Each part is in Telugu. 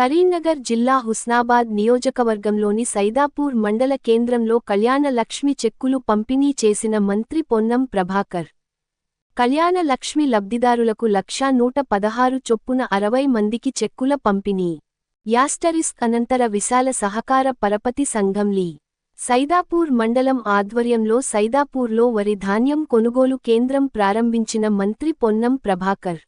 కరీంనగర్ జిల్లా హుస్నాబాద్ నియోజకవర్గంలోని సైదాపూర్ మండల కేంద్రంలో కళ్యాణ లక్ష్మి చెక్కులు పంపిణీ చేసిన మంత్రి పొన్నం ప్రభాకర్. కళ్యాణ లక్ష్మి లబ్ధిదారులకు 1,116 చొప్పున 60 మందికి చెక్కుల పంపిణీ. యాస్టరిస్క్ అనంతర విశాల సహకార పరపతి సంఘం లి. సైదాపూర్ మండలం ఆధ్వర్యంలో సైదాపూర్లో వరి ధాన్యం కొనుగోలు కేంద్రం ప్రారంభించిన మంత్రి పొన్నం ప్రభాకర్.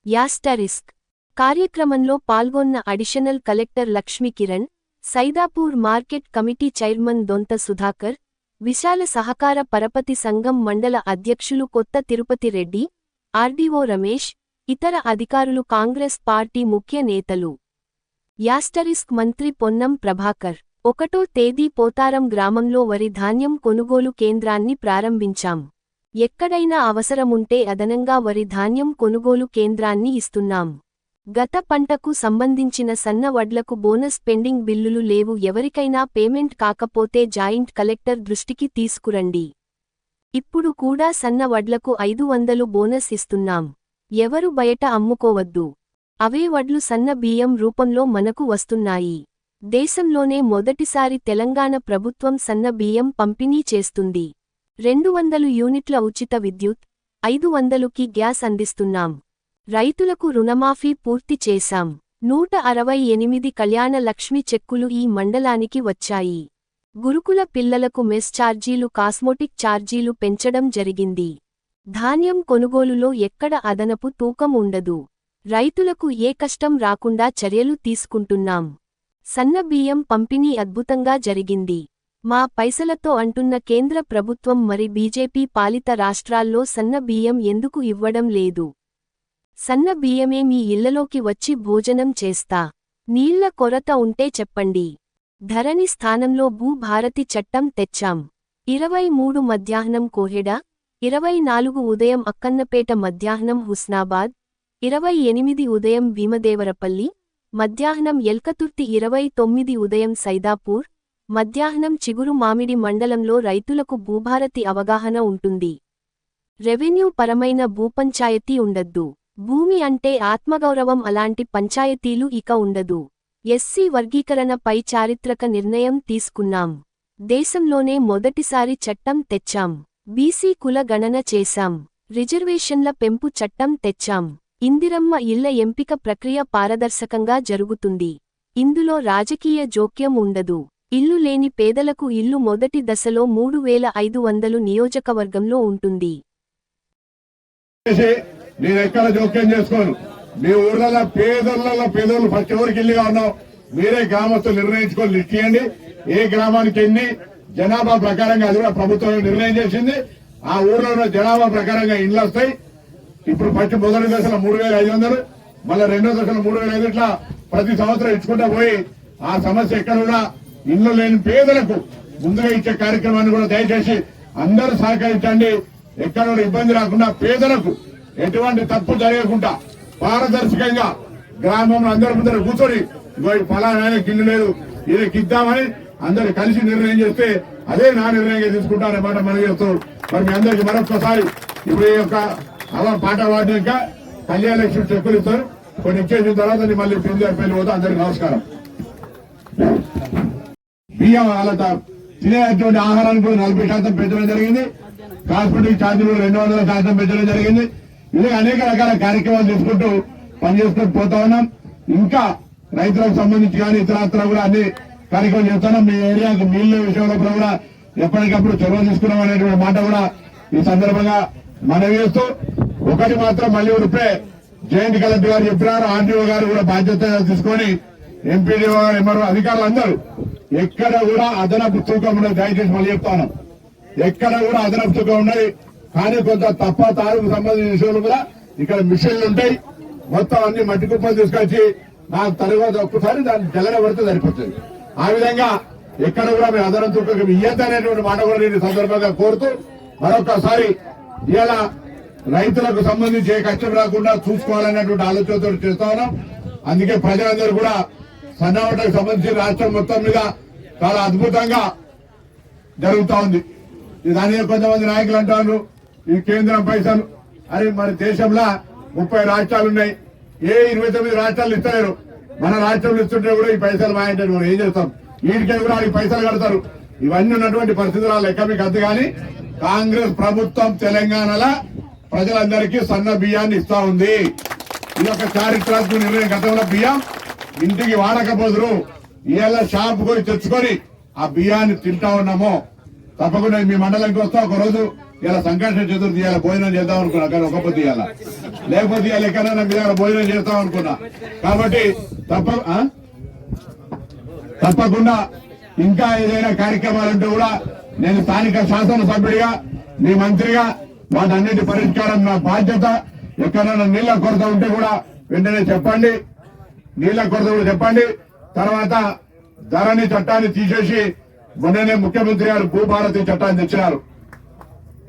యాస్టరిస్క్ కార్యక్రమంలో పాల్గొన్న additional collector Lakshmikiran, Saidapur market committee chairman Donta Sudhakar, విశాల సహకార పరపతి సంఘం మండల అధ్యక్షులు కొత్త తిరుపతి రెడ్డి, ఆర్డీఓ రమేష్, ఇతర అధికారులు కాంగ్రెస్ పార్టీ ముఖ్య నేతలు. యాస్టరిస్క్ మంత్రి పొన్నం ప్రభాకర్. 1వ తేదీ పోతారం గ్రామంలో వరి ధాన్యం కొనుగోలు కేంద్రాన్ని ప్రారంభించాం. ఎక్కడైనా అవసరముంటే అదనంగా వరి ధాన్యం కొనుగోలు కేంద్రాన్ని ఇస్తున్నాం. గత పంటకు సంబంధించిన సన్న వడ్లకు బోనస్ పెండింగ్ బిల్లులు లేవు. ఎవరికైనా పేమెంట్ కాకపోతే జాయింట్ కలెక్టర్ దృష్టికి తీసుకురండి. ఇప్పుడు కూడా సన్న వడ్లకు 500 బోనస్ ఇస్తున్నాం. ఎవరు బయట అమ్ముకోవద్దు. అవే వడ్లు సన్న బియ్యం రూపంలో మనకు వస్తున్నాయి. దేశంలోనే మొదటిసారి తెలంగాణ ప్రభుత్వం సన్న బియ్యం పంపిణీ చేస్తుంది. 200 యూనిట్ల ఉచిత విద్యుత్, 500కి గ్యాస్ అందిస్తున్నాం. రైతులకు రుణమాఫీ పూర్తి చేశాం. 168 కళ్యాణ లక్ష్మి చెక్కులు ఈ మండలానికి వచ్చాయి. గురుకుల పిల్లలకు మెస్ ఛార్జీలు, కాస్మోటిక్ ఛార్జీలు పెంచడం జరిగింది. ధాన్యం కొనుగోలులో ఎక్కడ అదనపు తూకం ఉండదు. రైతులకు ఏ కష్టం రాకుండా చర్యలు తీసుకుంటున్నాం. సన్న బియ్యం పంపిణీ అద్భుతంగా జరిగింది. మా పైసలతో అంటున్న కేంద్ర ప్రభుత్వం మరి బీజేపీ పాలిత రాష్ట్రాల్లో సన్న బియ్యం ఎందుకు ఇవ్వడం లేదు? సన్న బియ్యమే మీ ఇళ్లలోకి వచ్చి భోజనం చేస్తా. నీళ్ల కొరత ఉంటే చెప్పండి. ధరణి స్థానంలో భూభారతి చట్టం తెచ్చాం. 23 మధ్యాహ్నం కోహెడ, 24 ఉదయం అక్కన్నపేట, మధ్యాహ్నం హుస్నాబాద్, 28 ఉదయం భీమదేవరపల్లి, మధ్యాహ్నం ఎల్కతుర్తి, 29 ఉదయం సైదాపూర్, మధ్యాహ్నం చిగురు మామిడి మండలంలో రైతులకు భూభారతి అవగాహన ఉంటుంది. రెవెన్యూ పరమైన భూపంచాయతీ ఉండద్దు. భూమి అంటే ఆత్మగౌరవం. అలాంటి పంచాయతీలు ఇక ఉండదు. ఎస్సీ వర్గీకరణపై చారిత్రక నిర్ణయం తీసుకున్నాం. దేశంలోనే మొదటిసారి చట్టం తెచ్చాం. బీసీ కుల గణన చేశాం. రిజర్వేషన్ల పెంపు చట్టం తెచ్చాం. ఇందిరమ్మ ఇళ్ల ఎంపిక ప్రక్రియ పారదర్శకంగా జరుగుతుంది. ఇందులో రాజకీయ జోక్యం ఉండదు. ఇల్లు లేని పేదలకు ఇల్లు మొదటి దశలో 3,500 నియోజకవర్గంలో ఉంటుంది. నేనెక్కడ జోక్యం చేసుకోను. మీ ఊర్లలో పేదోళ్ళు ఫస్ట్ ఎవరికి ఇల్లుగా ఉన్నావు మీరే గ్రామస్తులు నిర్ణయించుకొని లిస్ట్ చేయండి. ఏ గ్రామానికి ఎన్ని జనాభా ప్రకారంగా అది కూడా ప్రభుత్వం నిర్ణయం చేసింది. ఆ ఊర్లో ఉన్న జనాభా ప్రకారంగా ఇండ్లు వస్తాయి. ఇప్పుడు ఫస్ట్ మొదటి దశలో 3,500, మళ్ళీ రెండో దశలో 3,500 ఇట్లా ప్రతి సంవత్సరం ఇచ్చుకుంటా పోయి ఆ సమస్య ఎక్కడ కూడా ఇల్లు లేని పేదలకు ముందుగా ఇచ్చే కార్యక్రమాన్ని కూడా దయచేసి అందరూ సహకరించండి. ఎక్కడ కూడా ఇబ్బంది రాకుండా పేదలకు ఎటువంటి తప్పు జరగకుండా పారదర్శకంగా గ్రామంలో అందరి ముందర కూర్చొని ఫలానా ఇల్లు లేదు ఈయనకి ఇద్దామని అందరు కలిసి నిర్ణయం చేస్తే అదే నా నిర్ణయంగా తీసుకుంటారనే మాట మనం చేస్తూ మరి మీ అందరికీ మరొకసారి ఇప్పుడు ఈ యొక్క పాట పాడినాక కళ్యాణ లక్ష్మి చెక్కులు ఇస్తారు. కొన్ని ఇచ్చేసిన తర్వాత మళ్ళీ పెళ్లి పోతా. అందరికి నమస్కారం. బియ్యం అలా తినేటువంటి ఆహారానికి కూడా 40% పెంచడం జరిగింది. కాస్మెటిక్ ఛార్జీలు 200% పెంచడం జరిగింది. ఇలా అనేక రకాల కార్యక్రమాలు తీసుకుంటూ పనిచేసుకుంటూ పోతా ఉన్నాం. ఇంకా రైతులకు సంబంధించి కానీ ఇతరత్ర కూడా అన్ని కార్యక్రమాలు చేస్తున్నాం. మీ ఏరియాకు నీళ్ల విషయంలో కూడా ఎప్పటికప్పుడు చొరవ తీసుకున్నాం అనేటువంటి మాట కూడా ఈ సందర్భంగా మనవి చేస్తూ, ఒకటి మాత్రం మళ్ళీ ఊరిపే జాయింట్ కలెక్టర్ గారు చెప్పినారు. ఆర్డీఓ గారు కూడా బాధ్యత తీసుకొని ఎంపీడీఓ గారు, ఎంఆర్ఓ అధికారులు అందరూ ఎక్కడ కూడా అదనపు తూకం ఉన్నది. దయచేసి మళ్ళీ చెప్తాను, ఎక్కడ కూడా అదనపు తూకం ఉన్నది. కానీ కొంత తప్ప తారుకు సంబంధించిన విషయాలు కూడా ఇక్కడ మిషన్లు ఉంటాయి. మొత్తం అన్ని మట్టి కుప్పలు తీసుకొచ్చి నాకు తర్వాత ఒక్కసారి దాన్ని జల్లెడ పడితే సరిపోతుంది. ఆ విధంగా ఎక్కడ కూడా మేము అదనపు తూకం ఇయ్యద్దనేటువంటి మాట కూడా నేను సందర్భంగా కోరుతూ మరొకసారి ఇలా రైతులకు సంబంధించి ఏ కష్టం రాకుండా చూసుకోవాలనేటువంటి ఆలోచనతో చేస్తా ఉన్నాం. అందుకే ప్రజలందరూ కూడా సన్నవటకు సంబంధించి రాష్ట్రం మొత్తం మీద చాలా అద్భుతంగా జరుగుతా ఉంది. దాని కొంతమంది నాయకులు అంటారు ఈ కేంద్రం పైసలు అని. మరి దేశంలో 30 రాష్ట్రాలున్నాయి. ఏ 29 రాష్ట్రాలు ఇస్తలేరు. మన రాష్ట్రంలో ఇస్తుంటే కూడా ఈ పైసలు మాయంటే మనం ఏం చేస్తాం? వీటికే కూడా ఈ పైసలు కడతారు. ఇవన్నీ ఉన్నటువంటి పరిస్థితుల లెక్క మీకు అంతే. కానీ కాంగ్రెస్ ప్రభుత్వం తెలంగాణలో ప్రజలందరికీ సన్న బియ్యాన్ని ఇస్తా ఉంది. ఇది ఒక చారిత్రాత్మక నిర్ణయం. గతంలో బియ్యం ఇంటికి వాడకపోదురు, ఇవాళ షాప్ పోయి తెచ్చుకొని ఆ బియ్యాన్ని తింటా ఉన్నాము. తప్పకుండా మీ మండలంకి వస్తా ఒక రోజు. ఇలా సంకర్షణ చతుర్థి ఇవాళ భోజనం చేద్దాం అనుకున్నా, కానీ ఒక పొద్దు ఇవాళ, లేకపోతే ఇవాళ ఎక్కడైనా మీ దగ్గర భోజనం చేస్తాం అనుకున్నా. కాబట్టి తప్పకుండా ఇంకా ఏదైనా కార్యక్రమాలుంటే కూడా నేను స్థానిక శాసనసభ్యుడిగా, మీ మంత్రిగా వాటన్నిటి పరిష్కారం నా బాధ్యత. ఎక్కడైనా నీళ్ల కొరత ఉంటే కూడా వెంటనే చెప్పండి, నీళ్ల కొరత కూడా చెప్పండి. తర్వాత ధరణి చట్టాన్ని తీసేసి మొన్ననే ముఖ్యమంత్రి గారు భూభారతి చట్టాన్ని తెచ్చినారు.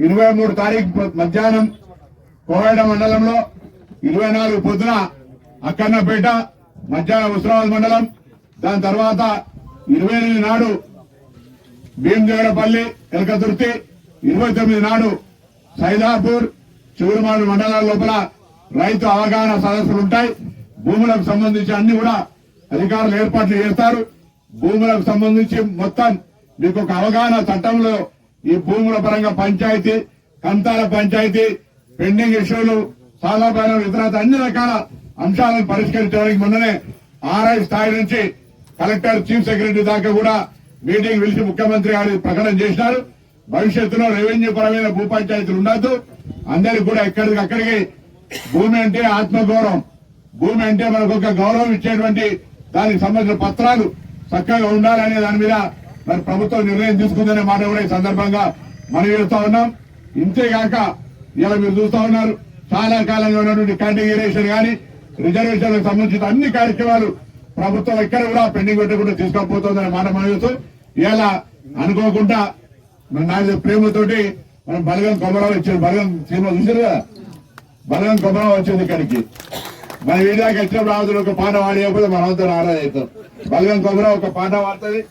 23 తారీఖు మధ్యాహ్నం కోవేడ మండలంలో, 24 పొద్దున అక్కన్నపేట, మధ్యాహ్నం హుస్నాబాద్ మండలం, దాని తర్వాత 28 నాడు భీమదేవరపల్లి, ఎలకతుర్తి, 29 నాడు సైదాపూర్, చిగురుమాడు మండలాల లోపల రైతు అవగాహన సదస్సులు ఉంటాయి. భూములకు సంబంధించి అన్ని కూడా అధికారులు ఏర్పాట్లు చేస్తారు. భూములకు సంబంధించి మొత్తం మీకు ఒక అవగాహన చట్టంలో ఈ భూముల పరంగా పంచాయతీ, కంతాల పంచాయతీ, పెండింగ్ ఇష్యూలు, సాధారణ ఇతరత అన్ని రకాల అంశాలను పరిష్కరించడానికి మొన్ననే ఆర్ఐ స్థాయి నుంచి కలెక్టర్, చీఫ్ సెక్రటరీ దాకా కూడా మీటింగ్ పిలిచి ముఖ్యమంత్రి గారు ప్రకటన చేసినారు. భవిష్యత్తులో రెవెన్యూ పరమైన భూ పంచాయతీలు ఉండద్దు, అందరికి కూడా ఎక్కడికక్కడికి భూమి అంటే ఆత్మగౌరవం, భూమి అంటే మనకు ఒక గౌరవం ఇచ్చేటువంటి దానికి సంబంధించిన పత్రాలు చక్కగా ఉండాలనే దాని మీద మరి ప్రభుత్వం నిర్ణయం తీసుకుందనే మాట కూడా ఈ సందర్భంగా మనం చేస్తా ఉన్నాం. ఇంతేగాక ఇలా మీరు చూస్తా ఉన్నారు, చాలా కాలంగా ఉన్నటువంటి కేటగిరేషన్ గాని రిజర్వేషన్లకు సంబంధించిన అన్ని కార్యక్రమాలు ప్రభుత్వం ఎక్కడ కూడా పెండింగ్ పెట్టకుండా తీసుకపోతుందనే మాట మనం చూస్తూ ఇలా అనుకోకుండా మన నాకు ప్రేమతోటి మనం బలగం కొమరావు ఇచ్చారు. బలగం సినిమా చూసారు కదా, బలగం కొమరావు వచ్చింది ఇక్కడికి. మన వీడియోకి వచ్చినప్పుడు ఆవుతులు ఒక పాట పాడేయకపోతే మనమంతా నారాజ్ అవుతాం. బలగం కొమరావు ఒక పాట పాడుతుంది.